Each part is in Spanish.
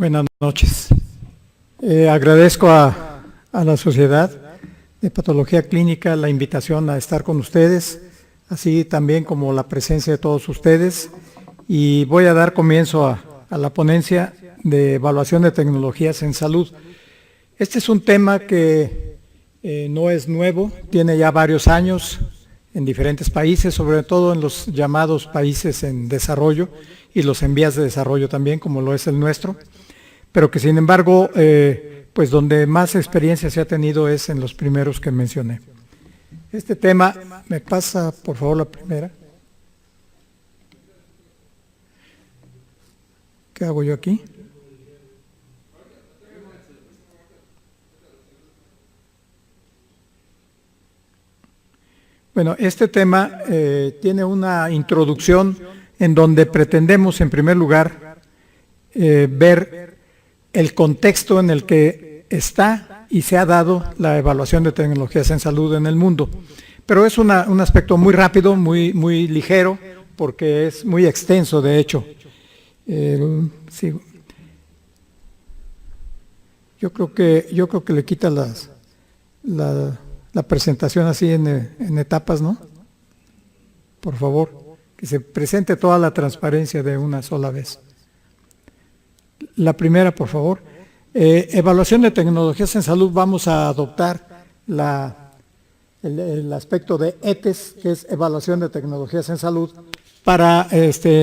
Buenas noches. Agradezco a la Sociedad de Patología Clínica la invitación a estar con ustedes, así también como la presencia de todos ustedes, y voy a dar comienzo a la ponencia de evaluación de tecnologías en salud. Este es un tema que no es nuevo, tiene ya varios años en diferentes países, sobre todo en los llamados países en desarrollo y los en vías de desarrollo también, como lo es el nuestro, pero que sin embargo, pues donde más experiencia se ha tenido es en los primeros que mencioné. Este tema, me pasa por favor la primera. ¿Qué hago yo aquí? Bueno, este tema tiene una introducción en donde pretendemos, en primer lugar, ver el contexto en el que está y se ha dado la evaluación de tecnologías en salud en el mundo. Pero es un aspecto muy rápido, muy ligero, porque es muy extenso, de hecho. Sí. Yo creo que le quita la presentación así en etapas, ¿no? Por favor, que se presente toda la transparencia de una sola vez. La primera, por favor. Evaluación de tecnologías en salud, vamos a adoptar el aspecto de ETES, que es evaluación de tecnologías en salud, para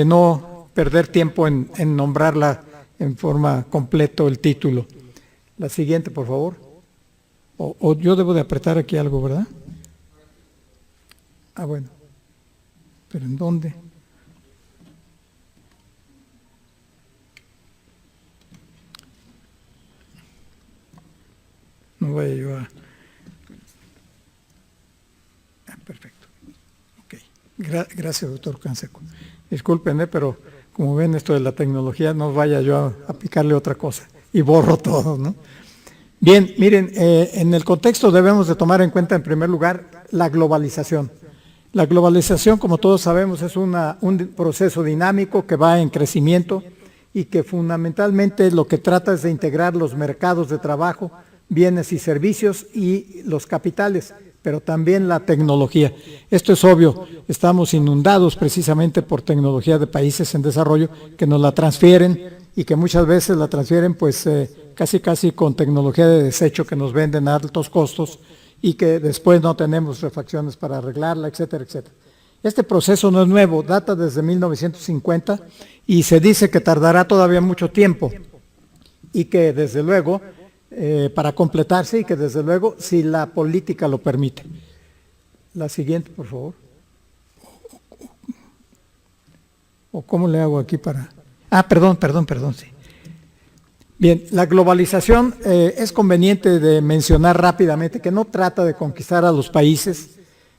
no perder tiempo en nombrarla en forma completa el título. La siguiente, por favor. O yo debo de apretar aquí algo, ¿verdad? Ah, bueno. ¿Pero en dónde? No vaya yo a... perfecto. Ok. Gracias, doctor Canseco. Disculpen, pero como ven esto de la tecnología, no vaya yo a picarle otra cosa y borro todo, ¿no? Bien, miren, en el contexto debemos de tomar en cuenta en primer lugar la globalización. La globalización, como todos sabemos, es un proceso dinámico que va en crecimiento y que fundamentalmente lo que trata es de integrar los mercados de trabajo, bienes y servicios y los capitales, pero también la tecnología. Esto es obvio, estamos inundados precisamente por tecnología de países en desarrollo que nos la transfieren y que muchas veces la transfieren pues casi con tecnología de desecho que nos venden a altos costos y que después no tenemos refacciones para arreglarla, etcétera, etcétera. Este proceso no es nuevo, data desde 1950 y se dice que tardará todavía mucho tiempo y que desde luego, para completarse y que desde luego si la política lo permite. La siguiente, por favor. ¿O cómo le hago aquí para...? Ah, perdón, sí. Bien, la globalización es conveniente de mencionar rápidamente que no trata de conquistar a los países,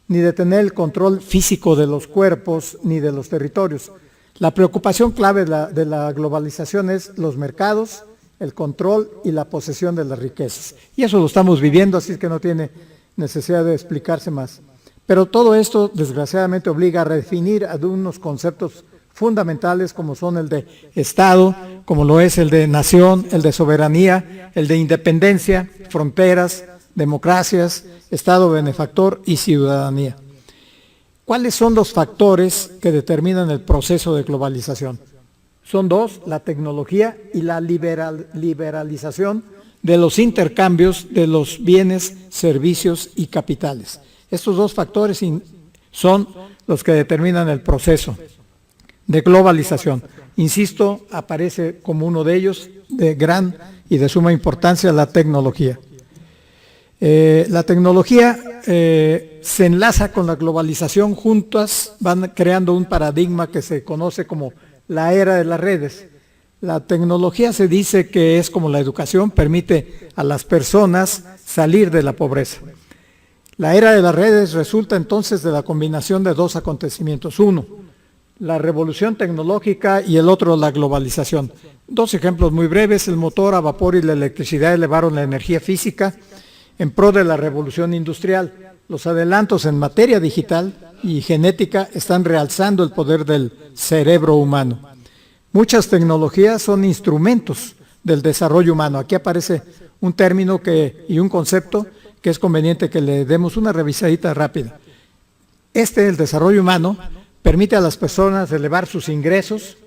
ni de tener el control físico de los cuerpos, ni de los territorios. La preocupación clave de la globalización es los mercados, el control y la posesión de las riquezas. Y eso lo estamos viviendo, así es que no tiene necesidad de explicarse más. Pero todo esto, desgraciadamente, obliga a redefinir algunos conceptos fundamentales como son el de Estado, como lo es el de nación, el de soberanía, el de independencia, fronteras, democracias, Estado benefactor y ciudadanía. ¿Cuáles son los factores que determinan el proceso de globalización? Son dos, la tecnología y la liberalización de los intercambios de los bienes, servicios y capitales. Estos dos factores son los que determinan el proceso de globalización. Insisto, aparece como uno de ellos de gran y de suma importancia la tecnología. La tecnología se enlaza con la globalización, juntas van creando un paradigma que se conoce como la era de las redes. La tecnología se dice que es como la educación, permite a las personas salir de la pobreza. La era de las redes resulta entonces de la combinación de dos acontecimientos. Uno, la revolución tecnológica y el otro, la globalización. Dos ejemplos muy breves, el motor a vapor y la electricidad elevaron la energía física en pro de la revolución industrial. Los adelantos en materia digital y genética están realzando el poder del cerebro humano. Muchas tecnologías son instrumentos del desarrollo humano. Aquí aparece un término y un concepto que es conveniente que le demos una revisadita rápida. El desarrollo humano permite a las personas elevar sus ingresos,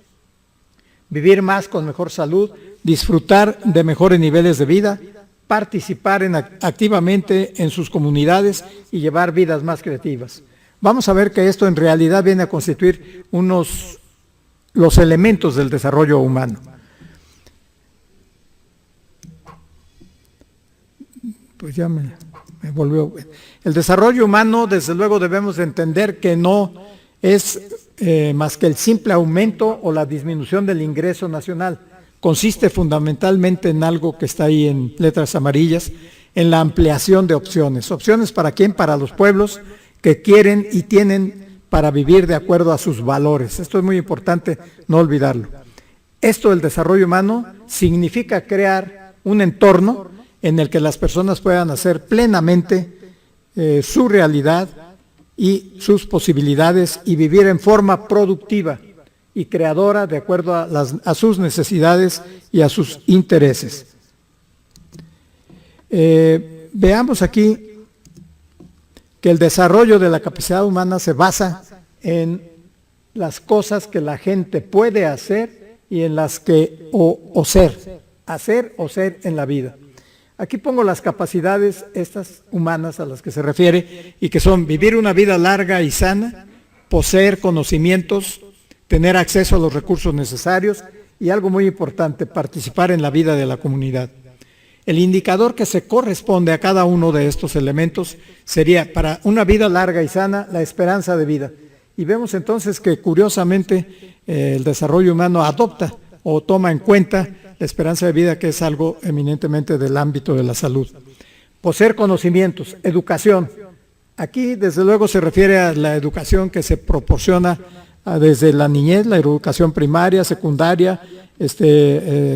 vivir más con mejor salud, disfrutar de mejores niveles de vida, participar activamente en sus comunidades y llevar vidas más creativas. Vamos a ver que esto en realidad viene a constituir los elementos del desarrollo humano. Pues ya me volvió. El desarrollo humano, desde luego, debemos de entender que no es más que el simple aumento o la disminución del ingreso nacional. Consiste fundamentalmente en algo que está ahí en letras amarillas, en la ampliación de opciones. ¿Opciones para quién? Para los pueblos que quieren y tienen para vivir de acuerdo a sus valores. Esto es muy importante no olvidarlo. Esto del desarrollo humano significa crear un entorno en el que las personas puedan hacer plenamente su realidad y sus posibilidades y vivir en forma productiva y creadora de acuerdo a sus necesidades y a sus intereses. Veamos aquí que el desarrollo de la capacidad humana se basa en las cosas que la gente puede hacer y en las que hacer o ser en la vida. Aquí pongo las capacidades estas humanas a las que se refiere y que son vivir una vida larga y sana, poseer conocimientos, tener acceso a los recursos necesarios y algo muy importante, participar en la vida de la comunidad. El indicador que se corresponde a cada uno de estos elementos sería para una vida larga y sana la esperanza de vida. Y vemos entonces que curiosamente el desarrollo humano adopta o toma en cuenta la esperanza de vida, que es algo eminentemente del ámbito de la salud. Poseer conocimientos, educación. Aquí desde luego se refiere a la educación que se proporciona desde la niñez, la educación primaria, secundaria,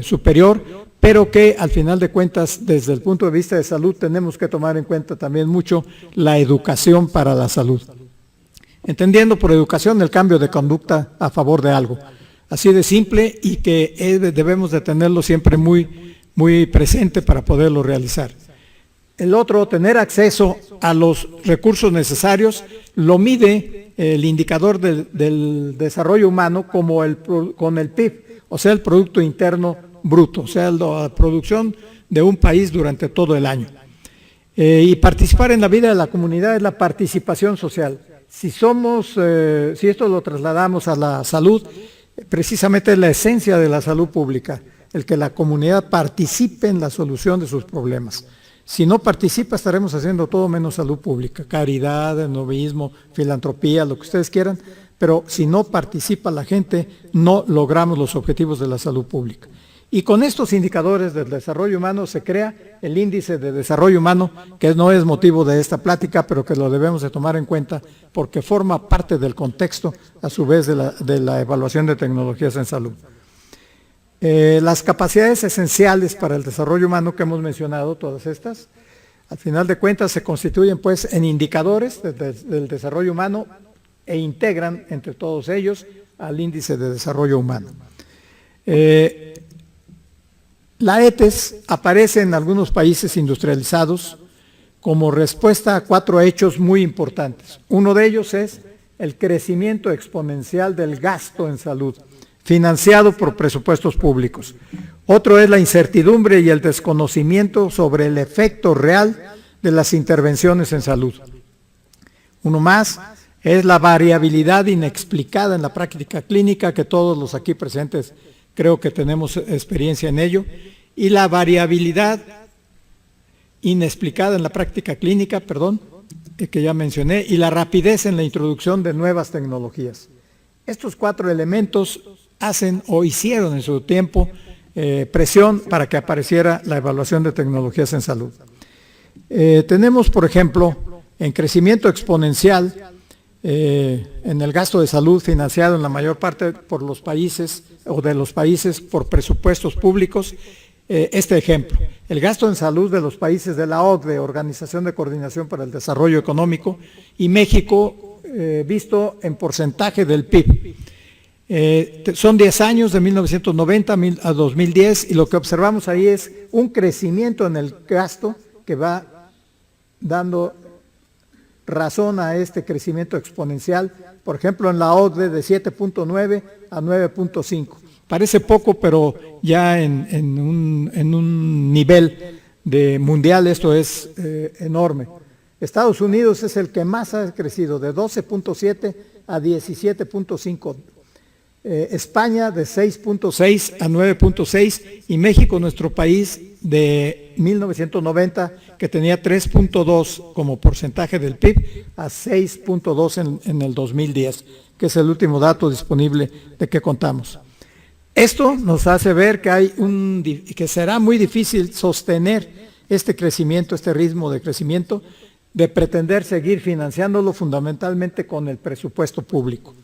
superior, pero que al final de cuentas, desde el punto de vista de salud, tenemos que tomar en cuenta también mucho la educación para la salud. Entendiendo por educación el cambio de conducta a favor de algo. Así de simple y que debemos de tenerlo siempre muy, muy presente para poderlo realizar. El otro, tener acceso a los recursos necesarios, lo mide el indicador del desarrollo humano con el PIB, o sea, el Producto Interno Bruto, o sea, la producción de un país durante todo el año. Y participar en la vida de la comunidad es la participación social. Si esto lo trasladamos a la salud, precisamente es la esencia de la salud pública, el que la comunidad participe en la solución de sus problemas. Si no participa, estaremos haciendo todo menos salud pública, caridad, novismo, filantropía, lo que ustedes quieran, pero si no participa la gente, no logramos los objetivos de la salud pública. Y con estos indicadores del desarrollo humano se crea el índice de desarrollo humano, que no es motivo de esta plática, pero que lo debemos de tomar en cuenta porque forma parte del contexto, a su vez, de la evaluación de tecnologías en salud. Las capacidades esenciales para el desarrollo humano que hemos mencionado, todas estas, al final de cuentas se constituyen pues en indicadores del desarrollo humano e integran entre todos ellos al índice de desarrollo humano. La ETES aparece en algunos países industrializados como respuesta a 4 hechos muy importantes. Uno de ellos es el crecimiento exponencial del gasto en salud, financiado por presupuestos públicos. Otro es la incertidumbre y el desconocimiento sobre el efecto real de las intervenciones en salud. Uno más es la variabilidad inexplicada en la práctica clínica, que todos los aquí presentes creo que tenemos experiencia en ello, y la variabilidad inexplicada en la práctica clínica, que ya mencioné, y la rapidez en la introducción de nuevas tecnologías. Estos 4 elementos hacen o hicieron en su tiempo presión para que apareciera la evaluación de tecnologías en salud. Tenemos, por ejemplo, en crecimiento exponencial, en el gasto de salud financiado en la mayor parte por los países o de los países por presupuestos públicos, este ejemplo, el gasto en salud de los países de la OCDE, Organización de Coordinación para el Desarrollo Económico, y México visto en porcentaje del PIB. Son 10 años, de 1990 a 2010, y lo que observamos ahí es un crecimiento en el gasto que va dando razón a este crecimiento exponencial, por ejemplo en la OCDE de 7.9 a 9.5. Parece poco, pero ya en un nivel mundial esto es enorme. Estados Unidos es el que más ha crecido, de 12.7 a 17.5. España de 6.6 a 9.6 y México, nuestro país, de 1990, que tenía 3.2 como porcentaje del PIB, a 6.2 en el 2010, que es el último dato disponible de que contamos. Esto nos hace ver que será muy difícil sostener este crecimiento, este ritmo de crecimiento, de pretender seguir financiándolo fundamentalmente con el presupuesto público.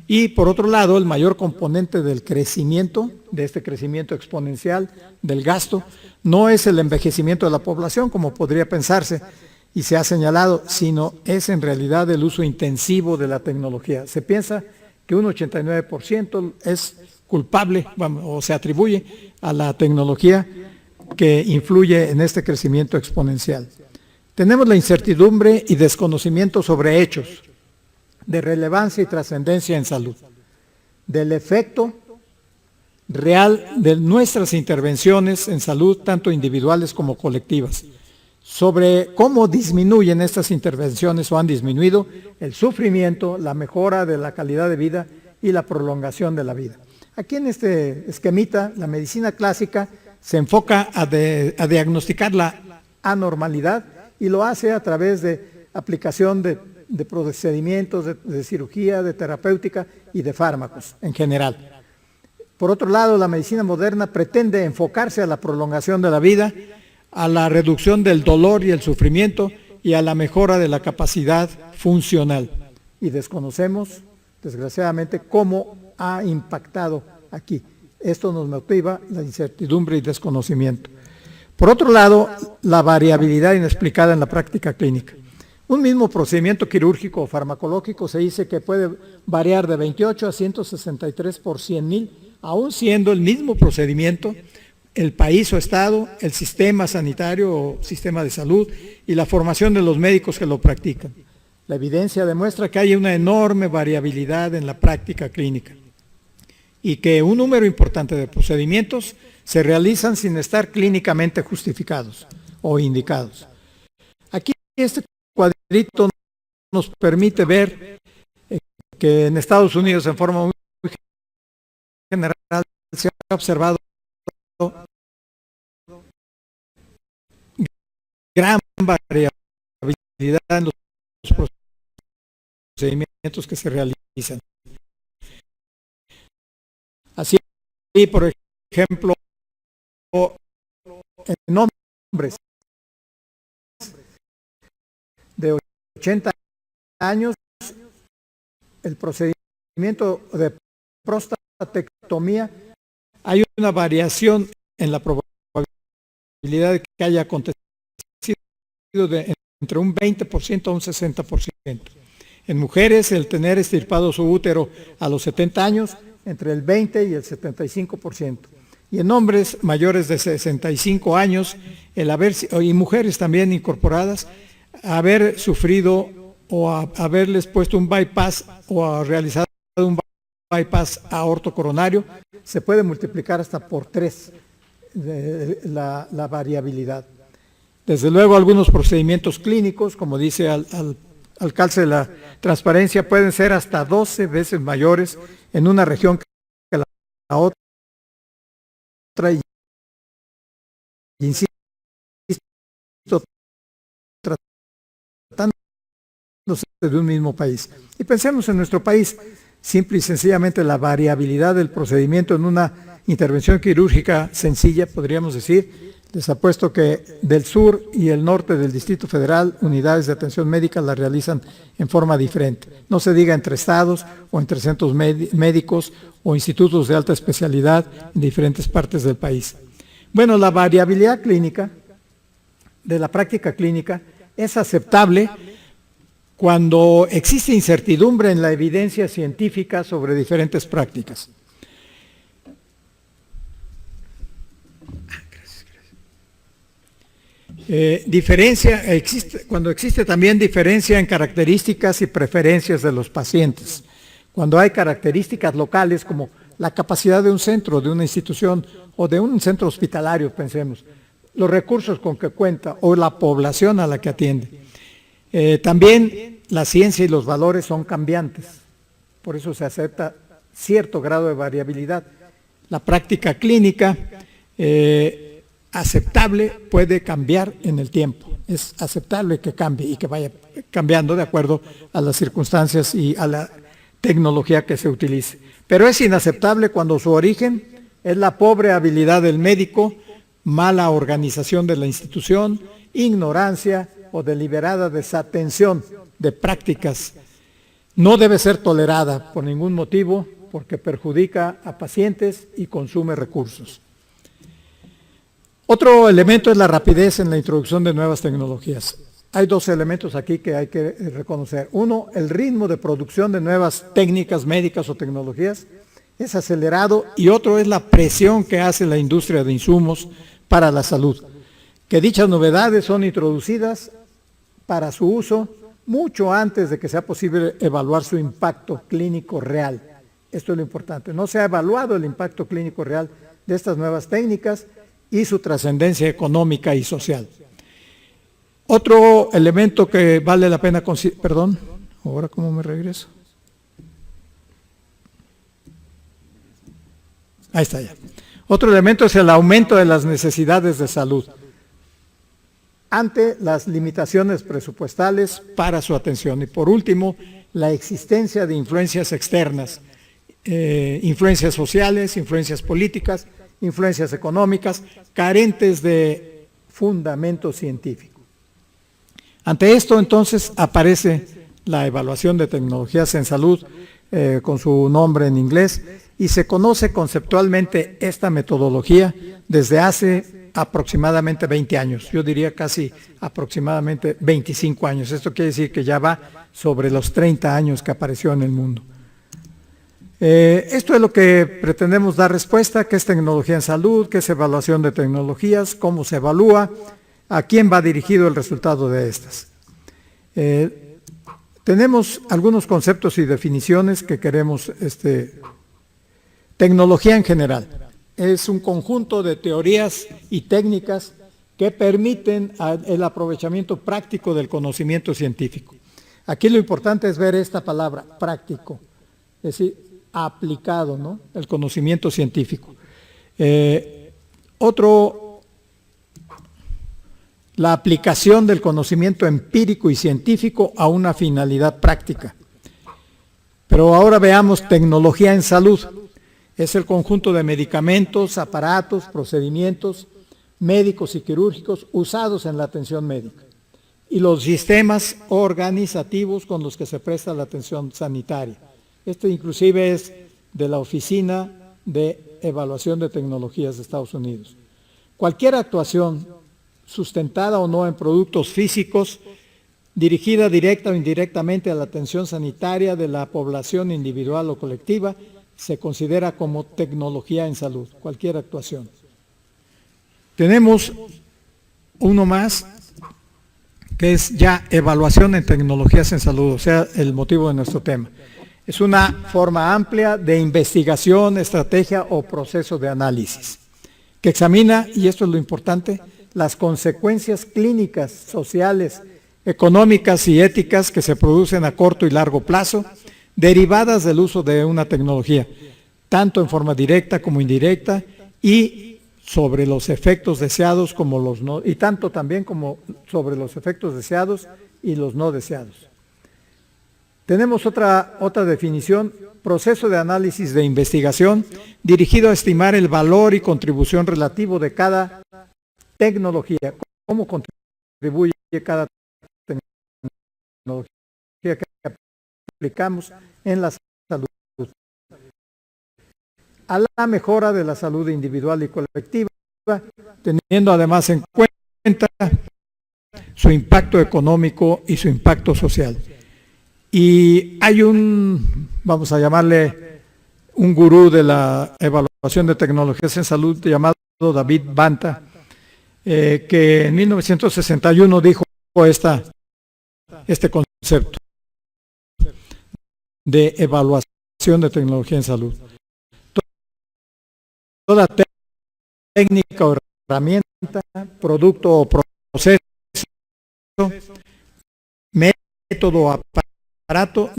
Y por otro lado, el mayor componente del crecimiento, de este crecimiento exponencial del gasto, no es el envejecimiento de la población, como podría pensarse y se ha señalado, sino es en realidad el uso intensivo de la tecnología. Se piensa que un 89% es culpable o se atribuye a la tecnología que influye en este crecimiento exponencial. Tenemos la incertidumbre y desconocimiento sobre hechos de relevancia y trascendencia en salud, del efecto real de nuestras intervenciones en salud, tanto individuales como colectivas, sobre cómo disminuyen estas intervenciones o han disminuido el sufrimiento, la mejora de la calidad de vida y la prolongación de la vida. Aquí en este esquemita, la medicina clásica se enfoca a diagnosticar la anormalidad y lo hace a través de aplicación de procedimientos, de cirugía, de terapéutica y de fármacos en general. Por otro lado, la medicina moderna pretende enfocarse a la prolongación de la vida, a la reducción del dolor y el sufrimiento y a la mejora de la capacidad funcional. Y desconocemos, desgraciadamente, cómo ha impactado aquí. Esto nos motiva la incertidumbre y desconocimiento. Por otro lado, la variabilidad inexplicada en la práctica clínica. Un mismo procedimiento quirúrgico o farmacológico se dice que puede variar de 28 a 163 por 100,000, aún siendo el mismo procedimiento, el país o estado, el sistema sanitario o sistema de salud y la formación de los médicos que lo practican. La evidencia demuestra que hay una enorme variabilidad en la práctica clínica y que un número importante de procedimientos se realizan sin estar clínicamente justificados o indicados. Aquí este cuadrito nos permite ver que en Estados Unidos, en forma muy general, se ha observado gran variabilidad en los procedimientos que se realizan. Así, por ejemplo, en hombres de 80 años, el procedimiento de prostatectomía, hay una variación en la probabilidad de que haya acontecido entre un 20% a un 60%. En mujeres, el tener extirpado su útero a los 70 años, entre el 20 y el 75%. Y en hombres mayores de 65 años, y mujeres también incorporadas, haber sufrido o haberles puesto un bypass o realizado un bypass aortocoronario, se puede multiplicar hasta por 3 la variabilidad. Desde luego, algunos procedimientos clínicos, como dice al calce de la transparencia, pueden ser hasta 12 veces mayores en una región que la otra. Y insisto, tratándose de un mismo país. Y pensemos en nuestro país, simple y sencillamente la variabilidad del procedimiento en una intervención quirúrgica sencilla, podríamos decir. Les apuesto que del sur y el norte del Distrito Federal, unidades de atención médica la realizan en forma diferente. No se diga entre estados o entre centros médicos o institutos de alta especialidad en diferentes partes del país. Bueno, la variabilidad clínica, de la práctica clínica, es aceptable cuando existe incertidumbre en la evidencia científica sobre diferentes prácticas. Cuando existe también diferencia en características y preferencias de los pacientes. Cuando hay características locales como la capacidad de un centro, de una institución o de un centro hospitalario, pensemos, los recursos con que cuenta o la población a la que atiende. También la ciencia y los valores son cambiantes, por eso se acepta cierto grado de variabilidad. La práctica clínica aceptable puede cambiar en el tiempo, es aceptable que cambie y que vaya cambiando de acuerdo a las circunstancias y a la tecnología que se utilice. Pero es inaceptable cuando su origen es la pobre habilidad del médico, mala organización de la institución, ignorancia o deliberada desatención de prácticas. No debe ser tolerada por ningún motivo porque perjudica a pacientes y consume recursos. Otro elemento es la rapidez en la introducción de nuevas tecnologías. Hay dos elementos aquí que hay que reconocer. Uno, el ritmo de producción de nuevas técnicas médicas o tecnologías es acelerado, y otro es la presión que hace la industria de insumos para la salud, que dichas novedades son introducidas para su uso mucho antes de que sea posible evaluar su impacto clínico real. Esto es lo importante. No se ha evaluado el impacto clínico real de estas nuevas técnicas y su trascendencia económica y social. Otro elemento que vale la pena considerar, perdón, ahora cómo me regreso. Ahí está ya. Otro elemento es el aumento de las necesidades de salud ante las limitaciones presupuestales para su atención. Y por último, la existencia de influencias externas, influencias sociales, influencias políticas, influencias económicas, carentes de fundamento científico. Ante esto, entonces, aparece la evaluación de tecnologías en salud, con su nombre en inglés, y se conoce conceptualmente esta metodología desde hace aproximadamente 20 años, yo diría casi aproximadamente 25 años. Esto quiere decir que ya va sobre los 30 años que apareció en el mundo. Esto es lo que pretendemos dar respuesta: qué es tecnología en salud, qué es evaluación de tecnologías, cómo se evalúa, a quién va dirigido el resultado de estas. Tenemos algunos conceptos y definiciones que queremos. Tecnología en general es un conjunto de teorías y técnicas que permiten el aprovechamiento práctico del conocimiento científico. Aquí lo importante es ver esta palabra, práctico, es decir, aplicado, ¿no? El conocimiento científico. La aplicación del conocimiento empírico y científico a una finalidad práctica. Pero ahora veamos tecnología en salud. Es el conjunto de medicamentos, aparatos, procedimientos médicos y quirúrgicos usados en la atención médica y los sistemas organizativos con los que se presta la atención sanitaria. Este inclusive es de la Oficina de Evaluación de Tecnologías de Estados Unidos. Cualquier actuación sustentada o no en productos físicos, dirigida directa o indirectamente a la atención sanitaria de la población individual o colectiva, se considera como tecnología en salud, cualquier actuación. Tenemos uno más, que es ya evaluación en tecnologías en salud, o sea, el motivo de nuestro tema. Es una forma amplia de investigación, estrategia o proceso de análisis, que examina, y esto es lo importante, las consecuencias clínicas, sociales, económicas y éticas que se producen a corto y largo plazo, derivadas del uso de una tecnología, tanto en forma directa como indirecta, y sobre los efectos deseados como los no, y tanto también como sobre los efectos deseados y los no deseados. Tenemos otra definición: proceso de análisis de investigación dirigido a estimar el valor y contribución relativo de cada tecnología, cómo contribuye cada tecnología que aplicamos en la salud, a la mejora de la salud individual y colectiva, teniendo además en cuenta su impacto económico y su impacto social. Y hay vamos a llamarle un gurú de la evaluación de tecnologías en salud llamado David Banta, que en 1961 dijo este concepto de evaluación de tecnología en salud. Toda técnica o herramienta, producto o proceso, método o aparato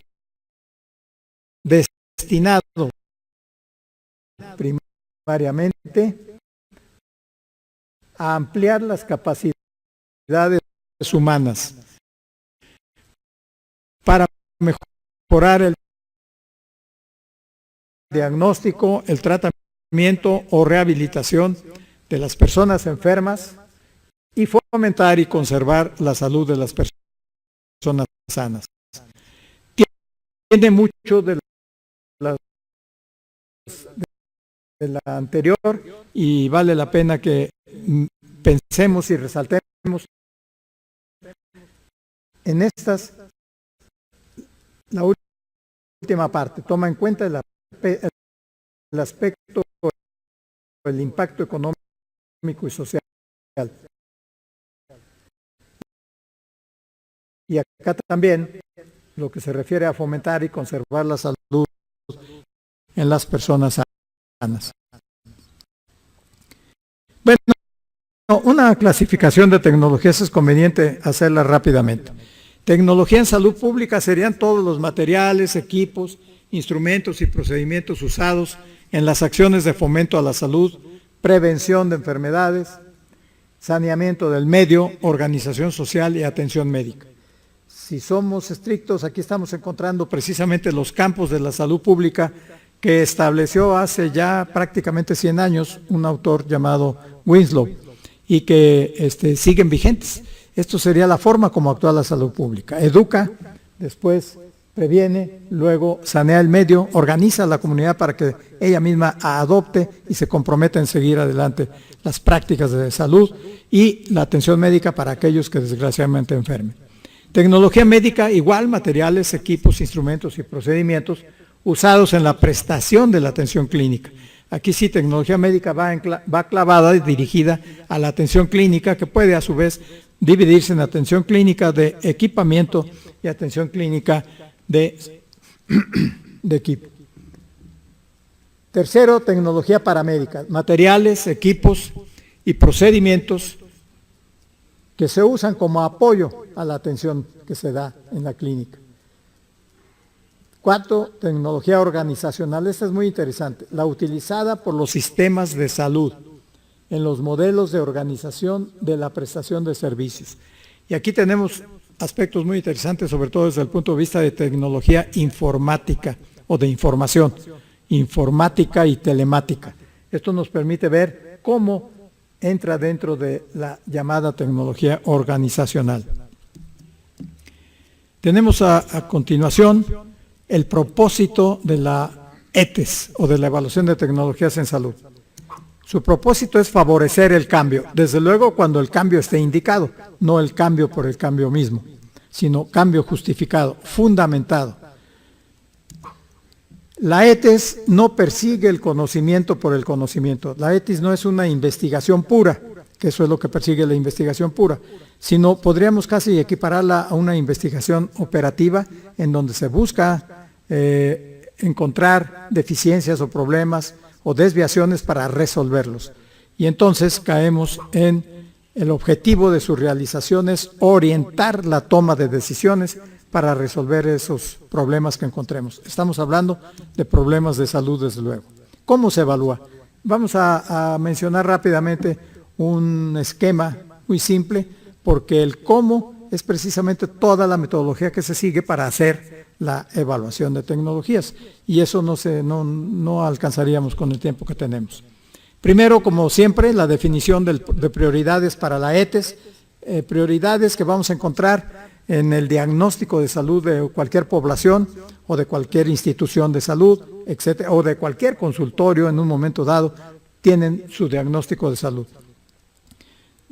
destinado primariamente a ampliar las capacidades humanas para mejorar el diagnóstico, el tratamiento o rehabilitación de las personas enfermas y fomentar y conservar la salud de las personas sanas. Tiene mucho de la anterior y vale la pena que pensemos y resaltemos en la última parte. Toma en cuenta el aspecto, el impacto económico y social. Y acá también lo que se refiere a fomentar y conservar la salud en las personas sanas. Bueno, una clasificación de tecnologías es conveniente hacerla rápidamente. Tecnología en salud pública serían todos los materiales, equipos, instrumentos y procedimientos usados en las acciones de fomento a la salud, prevención de enfermedades, saneamiento del medio, organización social y atención médica. Si somos estrictos, aquí estamos encontrando precisamente los campos de la salud pública que estableció hace ya prácticamente 100 años un autor llamado Winslow y que siguen vigentes. Esto sería la forma como actúa la salud pública. Educa, después previene, luego sanea el medio, organiza a la comunidad para que ella misma adopte y se comprometa en seguir adelante las prácticas de salud y la atención médica para aquellos que desgraciadamente enfermen. Tecnología médica, igual, materiales, equipos, instrumentos y procedimientos usados en la prestación de la atención clínica. Aquí sí, tecnología médica va clavada y dirigida a la atención clínica, que puede a su vez dividirse en atención clínica de equipamiento y atención clínica de equipo. Tercero, tecnología paramédica, materiales, equipos y procedimientos que se usan como apoyo a la atención que se da en la clínica. Cuarto, tecnología organizacional. Esta es muy interesante. La utilizada por los sistemas de salud en los modelos de organización de la prestación de servicios. Y aquí tenemos aspectos muy interesantes, sobre todo desde el punto de vista de tecnología informática o de información, informática y telemática. Esto nos permite ver cómo entra dentro de la llamada tecnología organizacional. Tenemos a continuación el propósito de la ETES o de la evaluación de tecnologías en salud. Su propósito es favorecer el cambio, desde luego cuando el cambio esté indicado, no el cambio por el cambio mismo, sino cambio justificado, fundamentado. La ETES no persigue el conocimiento por el conocimiento. La ETES no es una investigación pura, que eso es lo que persigue la investigación pura, sino podríamos casi equipararla a una investigación operativa en donde se busca encontrar deficiencias o problemas o desviaciones para resolverlos. Y entonces caemos en el objetivo de su realización es orientar la toma de decisiones para resolver esos problemas que encontremos. Estamos hablando de problemas de salud, desde luego. ¿Cómo se evalúa? Vamos a mencionar rápidamente un esquema muy simple, porque el cómo es precisamente toda la metodología que se sigue para hacer la evaluación de tecnologías, y eso no alcanzaríamos con el tiempo que tenemos. Primero, como siempre, la definición de prioridades para la ETES, prioridades que vamos a encontrar en el diagnóstico de salud de cualquier población o de cualquier institución de salud, etcétera, o de cualquier consultorio en un momento dado, tienen su diagnóstico de salud.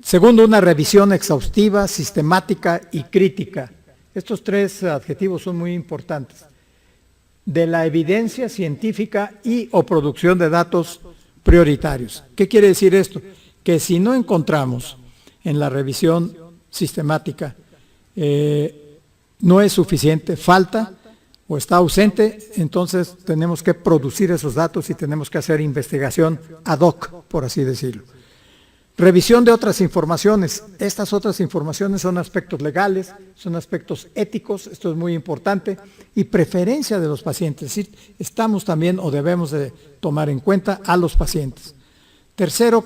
Segundo, una revisión exhaustiva, sistemática y crítica. Estos tres adjetivos son muy importantes. De la evidencia científica y o producción de datos prioritarios. ¿Qué quiere decir esto? Que si no encontramos en la revisión sistemática no es suficiente, falta o está ausente, entonces tenemos que producir esos datos y tenemos que hacer investigación ad hoc, por así decirlo. Revisión de otras informaciones. Estas otras informaciones son aspectos legales, son aspectos éticos, esto es muy importante, y preferencia de los pacientes. Es decir, estamos también o debemos de tomar en cuenta a los pacientes. Tercero,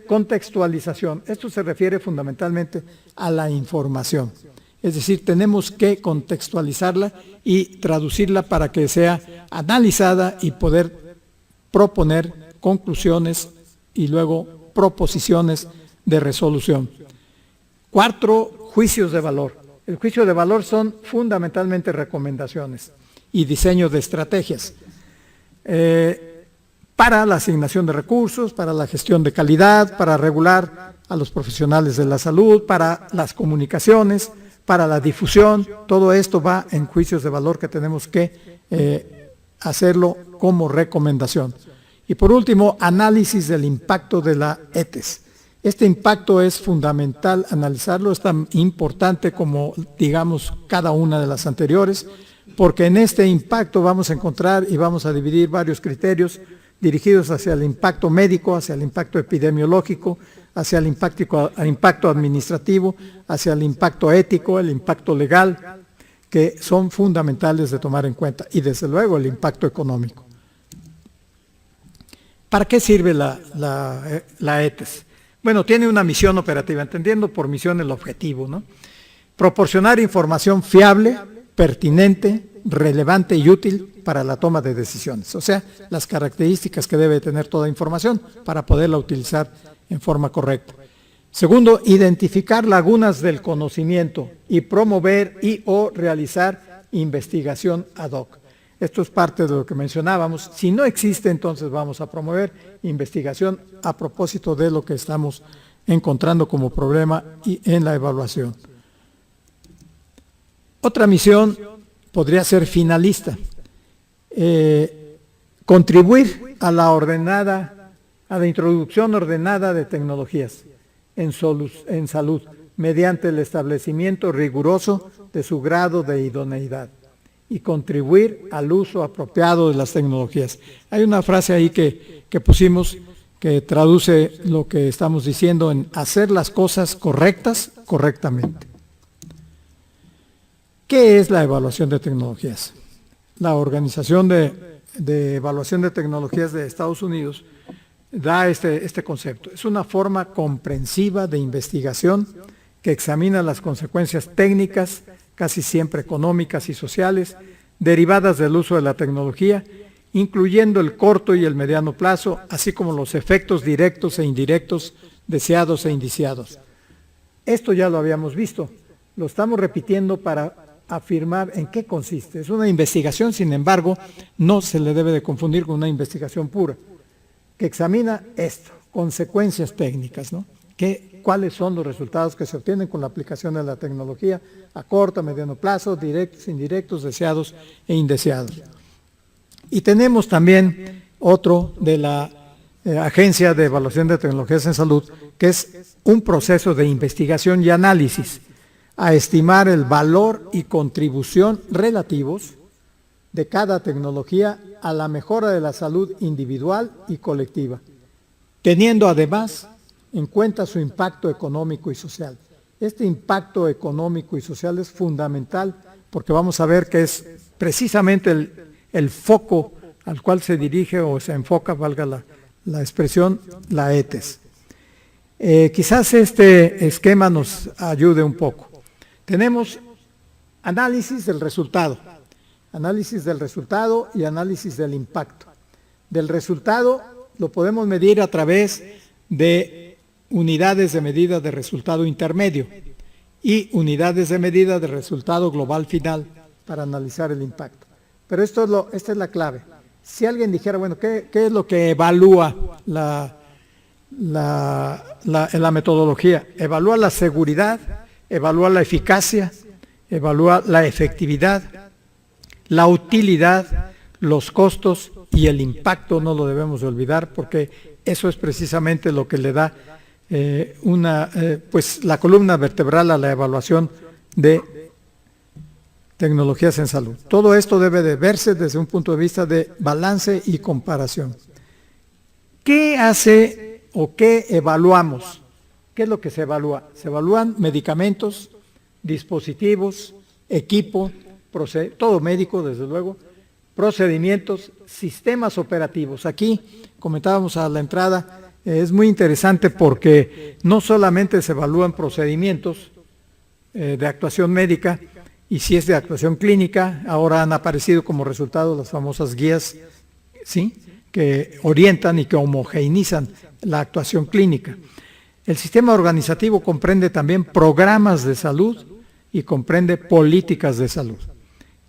contextualización. Esto se refiere fundamentalmente a la información. Es decir, tenemos que contextualizarla y traducirla para que sea analizada y poder proponer conclusiones y luego proposiciones de resolución. Cuatro, juicios de valor. El juicio de valor son fundamentalmente recomendaciones y diseño de estrategias para la asignación de recursos, para la gestión de calidad, para regular a los profesionales de la salud, para las comunicaciones, para la difusión. Todo esto va en juicios de valor que tenemos que hacerlo como recomendación. Y por último, análisis del impacto de la ETES. Este impacto es fundamental analizarlo, es tan importante como, digamos, cada una de las anteriores, porque en este impacto vamos a encontrar y vamos a dividir varios criterios dirigidos hacia el impacto médico, hacia el impacto epidemiológico, hacia el impacto administrativo, hacia el impacto ético, el impacto legal, que son fundamentales de tomar en cuenta, y desde luego el impacto económico. ¿Para qué sirve la ETES? Bueno, tiene una misión operativa, entendiendo por misión el objetivo, ¿no? Proporcionar información fiable, pertinente, relevante y útil para la toma de decisiones. O sea, las características que debe tener toda información para poderla utilizar en forma correcta. Segundo, identificar lagunas del conocimiento y promover y o realizar investigación ad hoc. Esto es parte de lo que mencionábamos. Si no existe, entonces vamos a promover investigación a propósito de lo que estamos encontrando como problema y en la evaluación. Otra misión podría ser finalista. Contribuir a la introducción ordenada de tecnologías en salud, mediante el establecimiento riguroso de su grado de idoneidad, y contribuir al uso apropiado de las tecnologías. Hay una frase ahí que pusimos que traduce lo que estamos diciendo en hacer las cosas correctas correctamente. ¿Qué es la evaluación de tecnologías? La Organización de Evaluación de Tecnologías de Estados Unidos da este concepto. Es una forma comprensiva de investigación que examina las consecuencias técnicas, casi siempre económicas y sociales, derivadas del uso de la tecnología, incluyendo el corto y el mediano plazo, así como los efectos directos e indirectos, deseados e indeseados. Esto ya lo habíamos visto, lo estamos repitiendo para afirmar en qué consiste. Es una investigación, sin embargo, no se le debe de confundir con una investigación pura, que examina esto, consecuencias técnicas, ¿no? ¿Cuáles son los resultados que se obtienen con la aplicación de la tecnología a corto, mediano plazo, directos, indirectos, deseados e indeseados? Y tenemos también otro de la Agencia de Evaluación de Tecnologías en Salud, que es un proceso de investigación y análisis a estimar el valor y contribución relativos de cada tecnología a la mejora de la salud individual y colectiva, teniendo además en cuenta su impacto económico y social. Este impacto económico y social es fundamental porque vamos a ver que es precisamente el foco al cual se dirige o se enfoca, valga la expresión, la ETES. Quizás este esquema nos ayude un poco. Tenemos análisis del resultado y análisis del impacto. Del resultado lo podemos medir a través de unidades de medida de resultado intermedio y unidades de medida de resultado global final para analizar el impacto. Pero esta es la clave. Si alguien dijera, bueno, ¿qué es lo que evalúa la metodología? Evalúa la seguridad, evalúa la eficacia, evalúa la efectividad, la utilidad, los costos y el impacto, no lo debemos de olvidar, porque eso es precisamente lo que le da pues la columna vertebral a la evaluación de tecnologías en salud. Todo esto debe de verse desde un punto de vista de balance y comparación. ¿Qué hace o qué evaluamos? ¿Qué es lo que se evalúa? Se evalúan medicamentos, dispositivos, equipo, todo médico, desde luego, procedimientos, sistemas operativos. Aquí comentábamos a la entrada, es muy interesante porque no solamente se evalúan procedimientos de actuación médica, y si es de actuación clínica, ahora han aparecido como resultado las famosas guías, ¿sí?, que orientan y que homogeneizan la actuación clínica. El sistema organizativo comprende también programas de salud y comprende políticas de salud,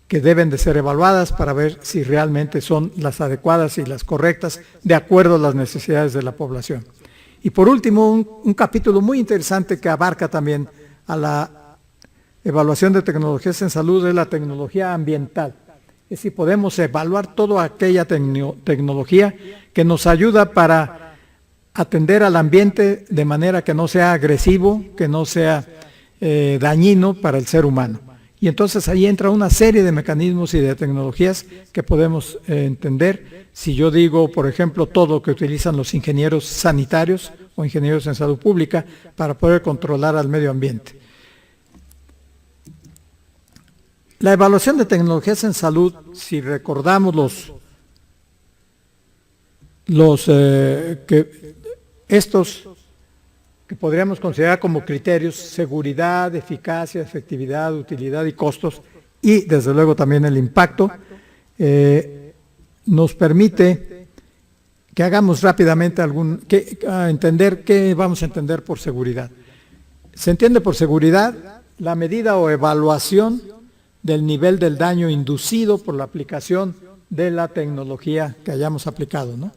que deben de ser evaluadas para ver si realmente son las adecuadas y las correctas de acuerdo a las necesidades de la población. Y por último, un capítulo muy interesante que abarca también a la evaluación de tecnologías en salud es la tecnología ambiental. Es decir, podemos evaluar toda aquella tecnología que nos ayuda para atender al ambiente de manera que no sea agresivo, que no sea dañino para el ser humano. Y entonces ahí entra una serie de mecanismos y de tecnologías que podemos entender. Si yo digo, por ejemplo, todo lo que utilizan los ingenieros sanitarios o ingenieros en salud pública para poder controlar al medio ambiente. La evaluación de tecnologías en salud, si recordamos estos que podríamos considerar como criterios: seguridad, eficacia, efectividad, utilidad y costos, y desde luego también el impacto, nos permite que hagamos rápidamente entender qué vamos a entender por seguridad. Se entiende por seguridad la medida o evaluación del nivel del daño inducido por la aplicación de la tecnología que hayamos aplicado, ¿no?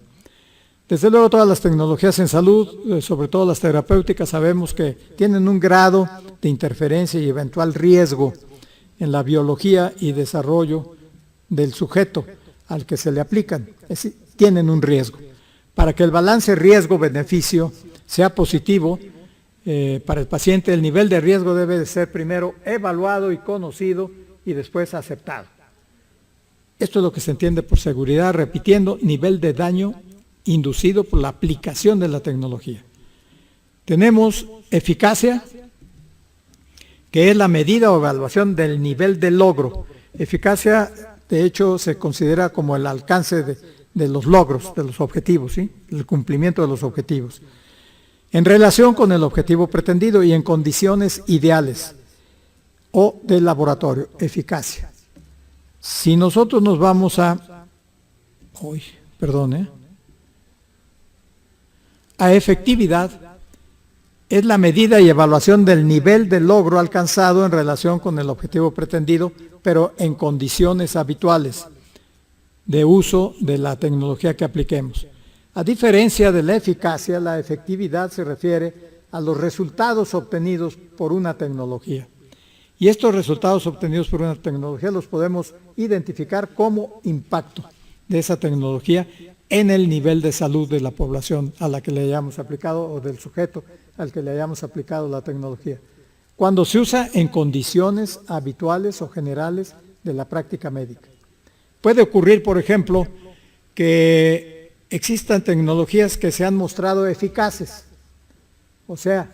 Desde luego todas las tecnologías en salud, sobre todo las terapéuticas, sabemos que tienen un grado de interferencia y eventual riesgo en la biología y desarrollo del sujeto al que se le aplican. Es decir, tienen un riesgo. Para que el balance riesgo-beneficio sea positivo para el paciente, el nivel de riesgo debe de ser primero evaluado y conocido y después aceptado. Esto es lo que se entiende por seguridad, repitiendo, nivel de daño inducido por la aplicación de la tecnología. Tenemos eficacia, que es la medida o evaluación del nivel de logro. Eficacia, de hecho, se considera como el alcance de los logros, de los objetivos, ¿sí?, el cumplimiento de los objetivos, en relación con el objetivo pretendido y en condiciones ideales o del laboratorio. Eficacia. Si nosotros nos vamos a efectividad, es la medida y evaluación del nivel de logro alcanzado en relación con el objetivo pretendido, pero en condiciones habituales de uso de la tecnología que apliquemos. A diferencia de la eficacia, la efectividad se refiere a los resultados obtenidos por una tecnología. Y estos resultados obtenidos por una tecnología los podemos identificar como impacto de esa tecnología en el nivel de salud de la población a la que le hayamos aplicado, o del sujeto al que le hayamos aplicado la tecnología, cuando se usa en condiciones habituales o generales de la práctica médica. Puede ocurrir, por ejemplo, que existan tecnologías que se han mostrado eficaces, o sea,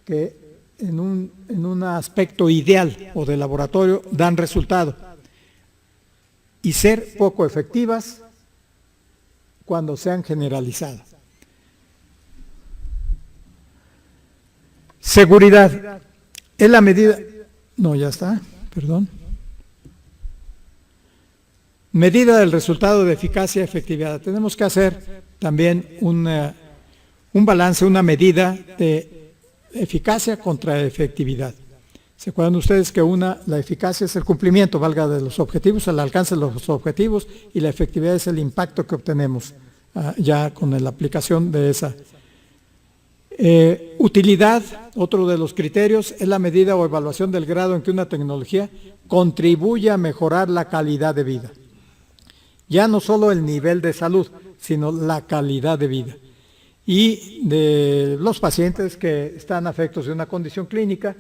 que en un aspecto ideal o de laboratorio dan resultado, y ser poco efectivas cuando sean generalizadas. Seguridad es la medida, medida del resultado de eficacia y efectividad. Tenemos que hacer también un balance, una medida de eficacia contra efectividad. ¿Se acuerdan ustedes que la eficacia es el cumplimiento, de los objetivos, el alcance de los objetivos, y la efectividad es el impacto que obtenemos ya con la aplicación de Utilidad, otro de los criterios, es la medida o evaluación del grado en que una tecnología contribuye a mejorar la calidad de vida. Ya no solo el nivel de salud, sino la calidad de vida. Y de los pacientes que están afectos de una condición clínica